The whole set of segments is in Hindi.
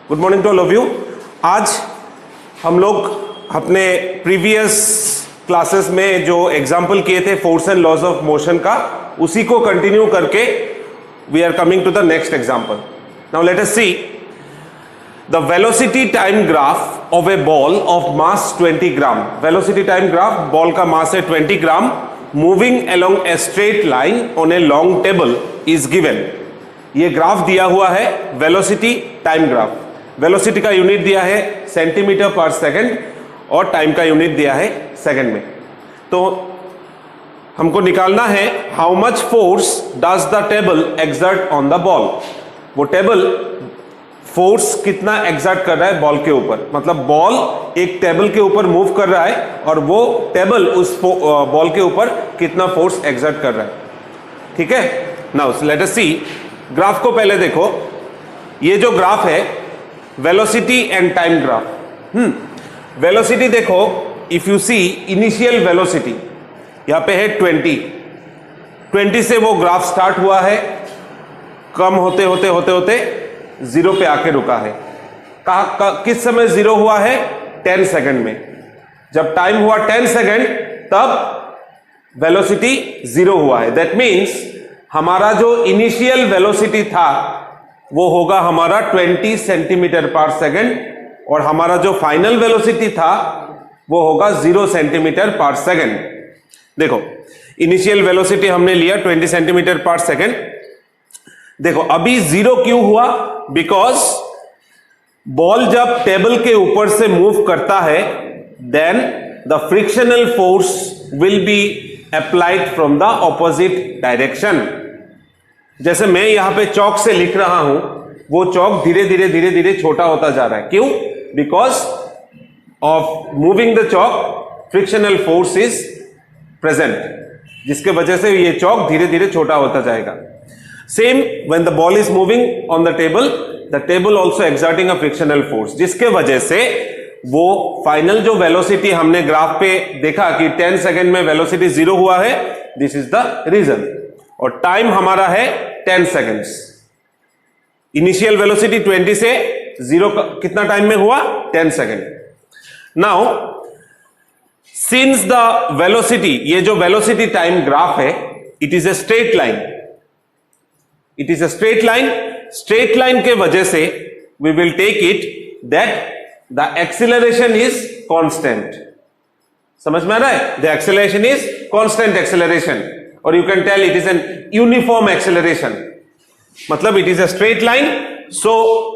Good morning to all of you. आज हम लोग अपने प्रीवियस क्लासेस में जो एग्जाम्पल किए थे force and laws of motion का, उसी को कंटिन्यू करके we are coming to the next example. Now let us see the velocity time graph of a ball of mass 20 gram. Velocity time graph, ball का मास है 20 gram, moving along a straight line on a long table is given. ये ग्राफ दिया हुआ है वेलोसिटी टाइम ग्राफ। वेलोसिटी का यूनिट दिया है सेंटीमीटर पर सेकंड और टाइम का यूनिट दिया है सेकंड में। तो हमको निकालना है how much force does the table exert on the ball. वो टेबल फोर्स कितना एक्सर्ट कर रहा है बॉल के ऊपर, मतलब बॉल एक टेबल के ऊपर मूव कर रहा है और वो टेबल उस बॉल के ऊपर कितना फोर्स एक्सर्ट कर रहा है। ठीक है, now let us see graph को पहले देखो। ये जो ग्राफ है velocity and time graph. Velocity देखो, if you see initial velocity यहां पे है 20 से वो ग्राफ स्टार्ट हुआ है, कम होते होते होते होते जीरो पे आके रुका है। किस समय जीरो हुआ है? 10 सेकंड में। जब टाइम हुआ 10 सेकंड तब वेलोसिटी जीरो हुआ है। दैट मीन्स हमारा जो इनिशियल वेलोसिटी था वो होगा हमारा 20 सेंटीमीटर पर सेकंड और हमारा जो फाइनल वेलोसिटी था वो होगा 0 सेंटीमीटर पर सेकंड। देखो इनिशियल वेलोसिटी हमने लिया 20 सेंटीमीटर पर सेकंड। देखो अभी जीरो क्यों हुआ? बिकॉज बॉल जब टेबल के ऊपर से मूव करता है then the frictional force will be applied from the opposite direction. जैसे मैं यहां पे चौक से लिख रहा हूं, वो चौक धीरे धीरे धीरे धीरे छोटा होता जा रहा है। क्यों? Because of moving the Chowk frictional force is present, जिसके वजह से ये चौक धीरे धीरे छोटा होता जाएगा। Same when the ball is moving on the table also exerting a frictional force, जिसके वजह से वो फाइनल जो वेलोसिटी हमने ग्राफ पे देखा कि 10 सेकेंड में वेलोसिटी जीरो हुआ है, दिस इज द रीजन। और टाइम हमारा है 10 सेकेंड्स। इनिशियल वेलोसिटी 20 से जीरो कितना टाइम में हुआ? 10 second. Now since the velocity, ये जो वेलोसिटी टाइम ग्राफ है, it is a straight line. It is a straight line. Straight line के वजह से we will take it that the acceleration is constant. समझ में आ रहा है? The acceleration is constant acceleration, or you can tell it is an uniform acceleration. मतलब it is a straight line, so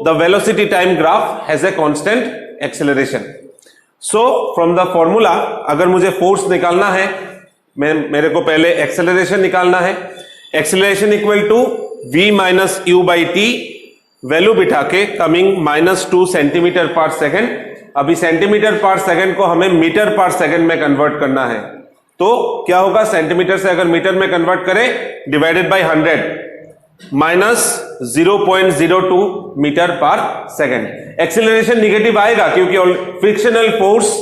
the velocity time graph has a constant acceleration. So from the formula, अगर मुझे फोर्स निकालना है, मेरे को पहले acceleration निकालना है। acceleration equal to v minus u by t, value बिठा के कमिंग -2 सेंटीमीटर पर सेकेंड। अभी सेंटीमीटर पर सेकेंड को हमें मीटर पर सेकेंड में कन्वर्ट करना है, तो क्या होगा? सेंटीमीटर से अगर मीटर में कन्वर्ट करें डिवाइडेड बाय 100 माइनस 0.02 मीटर पर सेकेंड। एक्सेलरेशन निगेटिव आएगा क्योंकि frictional force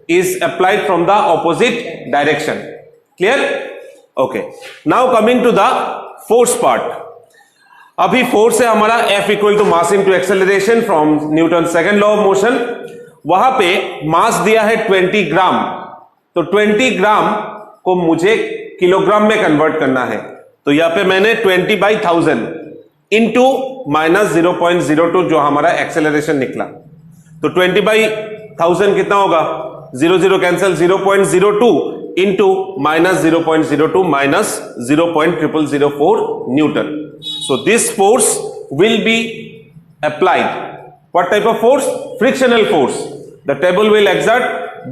is applied from the opposite direction. Clear? Okay, now coming to the force part. अभी फोर्स है हमारा F equal to mass into acceleration from Newton second law of motion. वहां पे मास दिया है 20 ग्राम, तो 20 ग्राम को मुझे किलोग्राम में कन्वर्ट करना है। तो यहां पे मैंने 20/1000 इंटू माइनस 0.02 जो हमारा एक्सेलरेशन निकला। तो 20/1000 कितना होगा? 0 cancel, 0.02 into minus 0.02 minus 0.0004 Newton. So this force will be applied. What type of force? Frictional force. The table will exert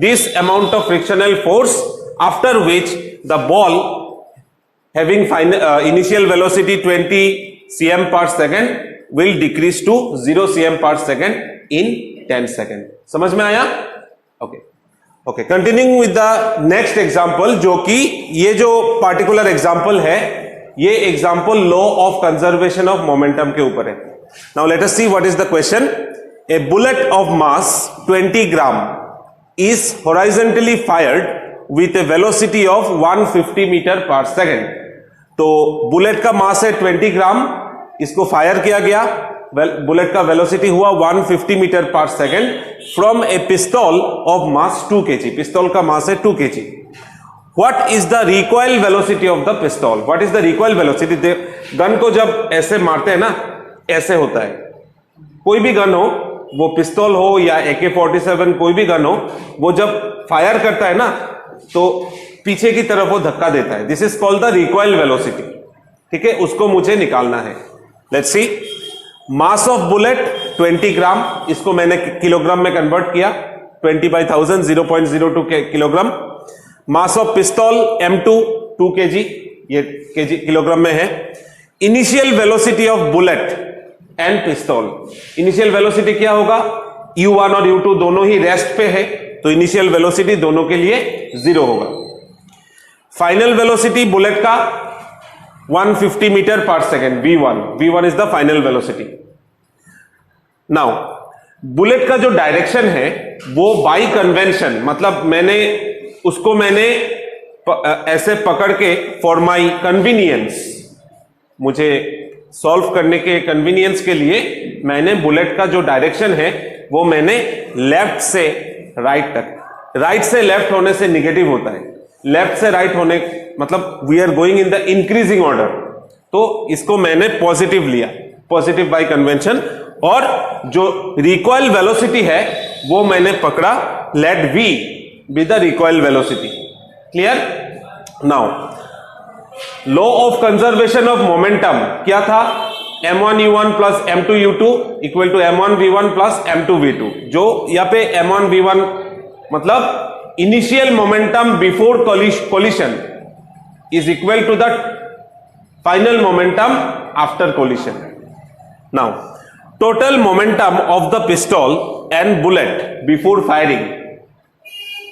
this amount of frictional force, after which the ball having initial velocity 20 cm per second will decrease to 0 cm per second in 10 seconds. समझ में आया? Okay, continuing with the next example, जो कि ये जो particular example है, ये example law of conservation of momentum के ऊपर है। Now let us see what is the question. A bullet of mass 20 gram is horizontally fired with a velocity of 150 meter per second. तो बुलेट का मास है 20 ग्राम, इसको फायर किया गया बुलेट का वेलोसिटी हुआ 150 मीटर पर सेकेंड फ्रॉम ए पिस्तौल ऑफ मास 2 kg। पिस्तौल का मास है 2 kg। What is the recoil velocity of the पिस्तौल? What is the recoil velocity? Gun को जब ऐसे मारते हैं ना, ऐसे होता है। कोई भी गन हो, वो पिस्तौल हो या AK-47, कोई भी गन हो, वो जब फायर करता है ना तो पीछे की तरफ वो धक्का देता है। This is called the recoil velocity. ठीक है, उसको मुझे निकालना है। Let's see, mass of bullet 20 ग्राम, इसको मैंने किलोग्राम में कन्वर्ट किया, 20/1000 0.02 किलोग्राम। मास ऑफ पिस्तौल M2 2 kg, ये kg किलोग्राम में है। Initial velocity of bullet and पिस्तौल, इनिशियल वेलोसिटी क्या होगा? U1 और U2 दोनों ही रेस्ट पे है, तो इनिशियल वेलोसिटी दोनों के लिए 0 होगा। फाइनल वेलोसिटी बुलेट का 150 मीटर पर second, V1 is the final velocity. Now bullet का जो डायरेक्शन है वो बाई कन्वेंशन, मतलब मैंने ऐसे पकड़ के फॉर माई कन्वीनियंस, मुझे सॉल्व करने के कन्वीनियंस के लिए मैंने बुलेट का जो डायरेक्शन है वो मैंने लेफ्ट से राइट तक, राइट से लेफ्ट होने से निगेटिव होता है, लेफ्ट से राइट होने मतलब we are going in the increasing order, तो इसको मैंने पॉजिटिव लिया, पॉजिटिव बाय कन्वेंशन। और जो रिकॉइल वेलोसिटी है वो मैंने पकड़ा, let V be the recoil velocity. Clear? Now law of conservation of momentum क्या था? M1U1 plus M2U2 equal to M1V1 plus M2V2। जो यहां पे M1V1 मतलब initial momentum before collision is equal to the final momentum after collision. Now total momentum of the पिस्तौल एंड बुलेट बिफोर फायरिंग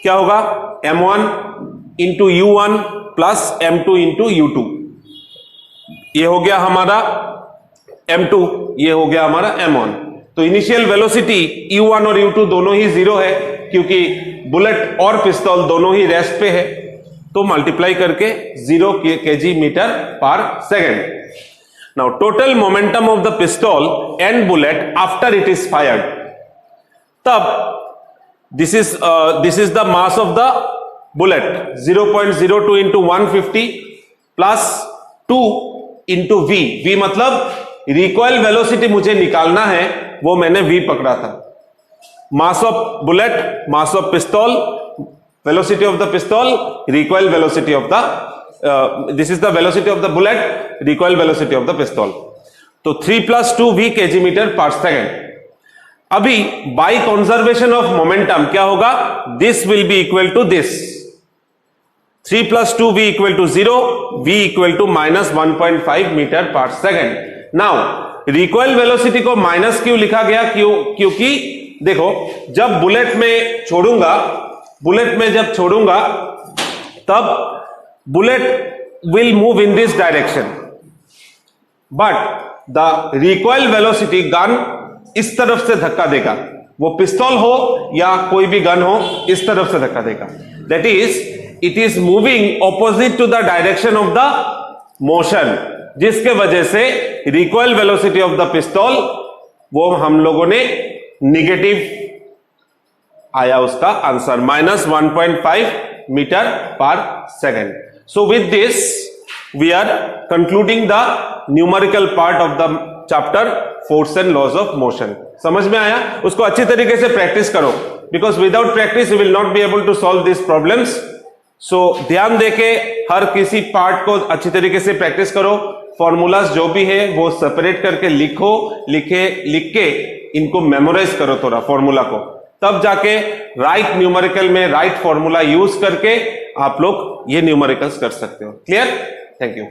क्या होगा? M1 into U1 plus M2 into U2। ये हो गया हमारा M2, ये हो गया हमारा M1। तो इनिशियल वेलोसिटी U1 और U2 दोनों ही 0 है, क्योंकि बुलेट और पिस्तौल दोनों ही रेस्ट पे है, तो मल्टीप्लाई करके 0 kg मीटर पर second. Now total momentum of the पिस्तौल and bullet after it is fired, तब this is the mass of the bullet 0.02 into 150 plus 2 into V मतलब रिकॉइल वेलोसिटी मुझे निकालना है, वो मैंने V पकड़ा था। Mass of bullet, mass of पिस्तौल, वेलोसिटी ऑफ द पिस्तौल, recoil velocity of the this is the velocity of the bullet, recoil velocity of the पिस्तौल। तो 3 + 2 V kg मीटर पर सेकेंड। अभी बाय कंजर्वेशन ऑफ मोमेंटम क्या होगा? This will be equal to this, 3 + 2 V equal to 0, V equal to -1.5 metre पर सेकेंड। नाउ रिकॉइल वेलोसिटी को माइनस क्यों लिखा गया? क्योंकि देखो, जब बुलेट में छोड़ूंगा, बुलेट में जब छोड़ूंगा तब bullet will move in this direction, but the recoil velocity gun इस तरफ से धक्का देगा, वो पिस्तौल हो या कोई भी गन हो, इस तरफ से धक्का देगा। That is it is moving opposite to the direction of the motion, जिसके वजह से रिकॉइल वेलोसिटी ऑफ द पिस्तौल वो हम लोगों ने निगेटिव आया, उसका आंसर -1.5 मीटर पर second. So with this we are concluding the numerical part of the chapter force and laws of motion. समझ में आया? उसको अच्छी तरीके से प्रैक्टिस करो, because without practice you will not be able to solve this problems. So ध्यान देके हर किसी पार्ट को अच्छी तरीके से प्रैक्टिस करो। फॉर्मूलाज जो भी है वो सेपरेट करके लिख के इनको मेमोराइज करो थोड़ा फॉर्मूला को, तब जाके राइट न्यूमेरिकल में राइट फॉर्मूला यूज करके आप लोग ये न्यूमेरिकल्स कर सकते हो। क्लियर? Thank you.